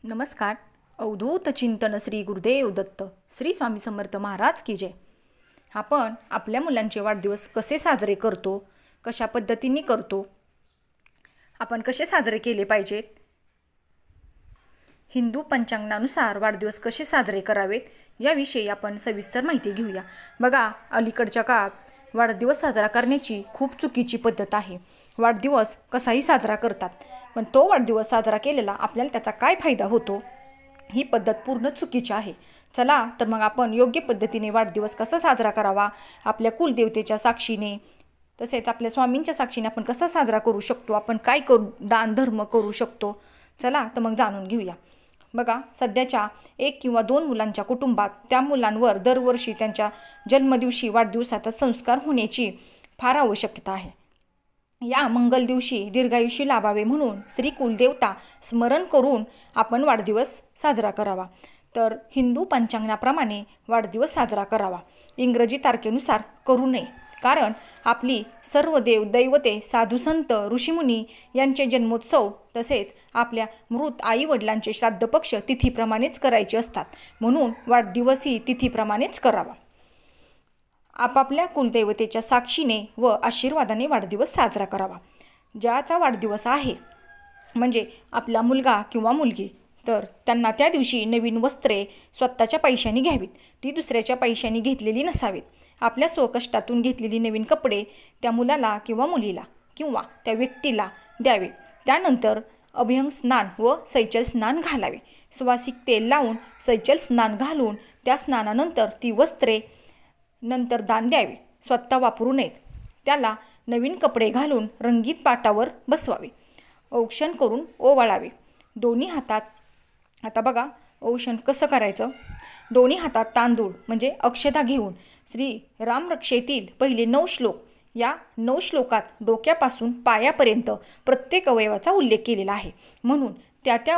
नमस्कार. अवधूत चिंतन श्री गुरुदेव दत्त श्री स्वामी समर्थ महाराज की जय. आपण आपल्या मुलांचे वाढदिवस कसे साजरे करतो, कशा पद्धतीने करतो, आपण कसे साजरे केले पाहिजेत, हिंदू पंचांगानुसार वाढदिवस कसे साजरे करावेत याविषयी आपण सविस्तर माहिती घेऊया. बघा, अलीकडच्या काळात वाढदिवस साजरा करण्याची खूप चुकीची पद्धत आहे. वाढदिवस कसाही साजरा करतात, पण तो वाढदिवस साजरा केलेला आपल्याला त्याचा काय फायदा होतो, ही पद्धत पूर्ण चुकीची आहे. चला तर मग आपण योग्य पद्धतीने वाढदिवस कसा साजरा करावा, आपल्या कुलदेवतेच्या साक्षीने तसेच आपल्या स्वामींच्या साक्षीने आपण कसा साजरा करू शकतो, आपण काय दान धर्म करू शकतो, चला तर मग जाणून घेऊया. बघा, सध्याच्या 1 किंवा 2 मुलांच्या कुटुंबात त्या मुलांवर दरवर्षी त्यांच्या जन्मदिवशी वाढदिवसाचा संस्कार होण्याची फार आवश्यकता आहे. या मंगल दिवशी दीर्घायुष्य लाभावे म्हणून श्री कुलदेवता स्मरण करून आपण वाढदिवस साजरा करावा. तर हिंदू पंचांगाप्रमाणे वाढदिवस साजरा करावा, इंग्रजी तारखेनुसार करू नये. कारण आपली सर्व देव दैवते, साधू संत, ऋषीमुनी यांचे जन्मोत्सव तसेच आपल्या मृत आई वडिलांचे श्राद्ध पक्ष तिथीप्रमाणेच करायचे असतात. म्हणून वाढदिवसही तिथीप्रमाणेच करावा. आपापल्या कुलदेवतेच्या साक्षीने व आशीर्वादाने वाढदिवस साजरा करावा. ज्याचा वाढदिवस आहे म्हणजे आपला मुलगा किंवा मुलगी, तर त्यांना त्या दिवशी नवीन वस्त्रे स्वतःच्या पैशांनी घ्यावीत, ती दुसऱ्याच्या पैशांनी घेतलेली नसावीत. आपल्या स्वकष्टातून घेतलेली नवीन कपडे त्या मुलाला किंवा मुलीला किंवा त्या व्यक्तीला द्यावे. त्यानंतर अभ्यंग स्नान व सैचल स्नान घालावे. सुवासिक तेल लावून सैचल स्नान घालून त्या स्नानानंतर ती वस्त्रे नंतर दान द्यावे, स्वतः वापरू नयेत. त्याला नवीन कपडे घालून रंगीत पाटावर बसवावे, औक्षण करून ओवाळावे. दोन्ही हातात, आता बघा औक्षण कसं करायचं, दोन्ही हातात तांदूळ म्हणजे अक्षता घेऊन श्री रामरक्षेतील पहिले 9 श्लोक, या 9 श्लोकात डोक्यापासून पायापर्यंत प्रत्येक अवयवाचा उल्लेख केलेला आहे. म्हणून त्या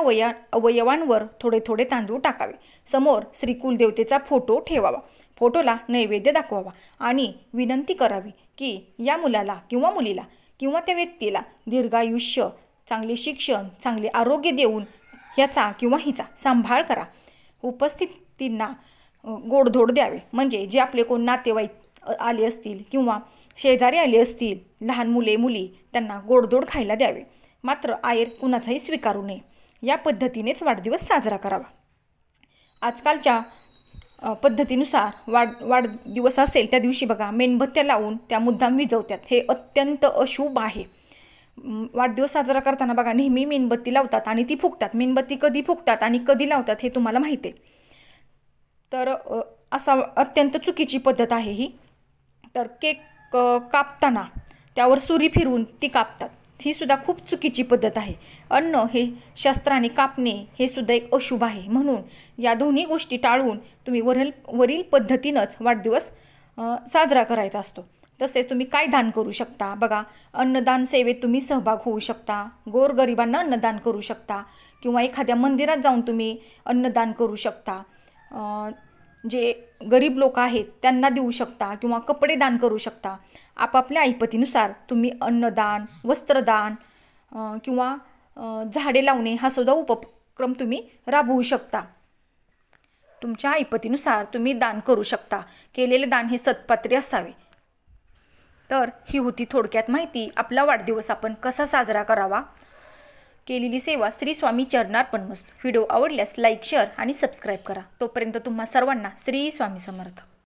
अवयवांवर थोडे थोडे तांदूळ टाकावे. समोर श्री कुलदेवतेचा फोटो ठेवावा, फोटोला नैवेद्य दाखवावा आणि विनंती करावी की या मुलाला किंवा मुलीला किंवा त्या व्यक्तीला दीर्घायुष्य, चांगले शिक्षण, चांगले आरोग्य देऊन ह्याचा किंवा हिचा सांभाळ करा. उपस्थितींना गोडधोड द्यावे, म्हणजे जे आपले कोण नातेवाईक आले असतील किंवा शेजारी आले असतील, लहान मुले मुली, त्यांना गोडधोड खायला द्यावे. मात्र आयर कुणाचाही स्वीकारू नये. या पद्धतीनेच वाढदिवस साजरा करावा. आजकालच्या पद्धतीनुसार वाढदिवस असेल त्या दिवशी बघा मेणबत्त्या लावून त्या मुद्दाम विझवतात, हे अत्यंत अशुभ आहे. वाढदिवस साजरा करताना बघा नेहमी मेणबत्ती लावतात आणि ती फुकतात. मेणबत्ती कधी फुकतात आणि कधी लावतात हे तुम्हाला माहिती आहे. तर असा अत्यंत चुकीची पद्धत आहे ही. तर केक कापताना त्यावर सुरी फिरवून ती कापतात, ही सुद्धा खूप चुकीची पद्धत आहे. अन्न हे शस्त्राने कापणे हे सुद्धा एक अशुभ आहे. म्हणून या दोन्ही गोष्टी टाळून तुम्ही वरील पद्धतीनंच वाढदिवस साजरा करायचा असतो. तसेच तुम्ही काय दान करू शकता, बघा अन्नदान सेवेत तुम्ही सहभाग होऊ शकता, गोरगरिबांना अन्नदान करू शकता किंवा एखाद्या मंदिरात जाऊन तुम्ही अन्नदान करू शकता. जे गरीब लोक आहेत त्यांना देऊ शकता किंवा कपडे दान करू शकता. आपापल्या ऐपतीनुसार तुम्ही अन्नदान, वस्त्रदान किंवा झाडे लावणे हा सुद्धा उपक्रम तुम्ही राबवू शकता. तुमच्या ऐपतीनुसार तुम्ही दान करू शकता. केलेले दान हे सत्पात्री असावे. तर ही होती थोडक्यात माहिती, आपला वाढदिवस आपण कसा साजरा करावा. केलेली सेवा श्री स्वामी चरणार्पणमस्तु. व्हिडिओ आवडल्यास लाईक, शेअर आणि सबस्क्राईब करा. तोपर्यंत तुम्हा सर्वांना श्री स्वामी समर्थ.